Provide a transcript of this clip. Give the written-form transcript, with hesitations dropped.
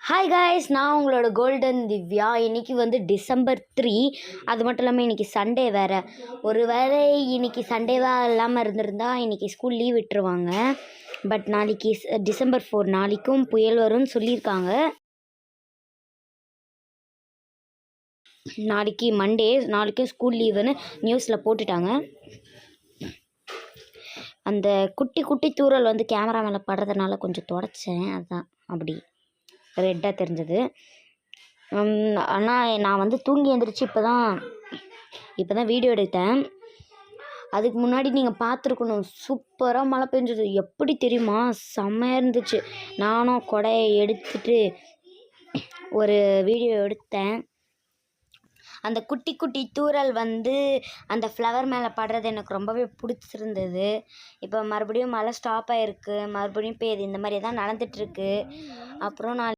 Hi guys, நான் உங்களோட golden Divya. இன்றைக்கி வந்து December 3. அது மட்டும் இல்லாமல் இன்றைக்கி சண்டே வேறு. ஒரு வேளை இன்றைக்கி சண்டேவாக இல்லாமல் இருந்திருந்தா இன்றைக்கி ஸ்கூல் லீவ் விட்டுருவாங்க. பட் நாளைக்கு December 4 நாளைக்கும் புயல் வரும்னு சொல்லியிருக்காங்க. நாளைக்கு மண்டே, நாளைக்கும் ஸ்கூல் லீவுன்னு நியூஸில் போட்டுட்டாங்க. அந்த குட்டி குட்டி தூறல் வந்து கேமரா மேலே படுறதுனால கொஞ்சம் தொடச்சேன், அதுதான் அப்படி ரெட்டாக தெரிஞ்சது. ஆனால் நான் வந்து தூங்கி எழுந்திரிச்சு இப்போ தான் வீடியோ எடுத்தேன். அதுக்கு முன்னாடி நீங்கள் பார்த்துருக்கணும், சூப்பராக மழை பெஞ்சது. எப்படி தெரியுமா, செம்மையாக இருந்துச்சு. நானும் கொடையை எடுத்துகிட்டு ஒரு வீடியோ எடுத்தேன். அந்த குட்டி குட்டி தூறல் வந்து அந்த ஃப்ளவர் மேலே படுறது எனக்கு ரொம்பவே பிடிச்சிருந்தது. இப்போ மறுபடியும் மழை ஸ்டாப் ஆகிருக்கு, மறுபடியும் பெய்யுது. இந்த மாதிரி தான் நடந்துகிட்ருக்கு. அப்புறம் நான்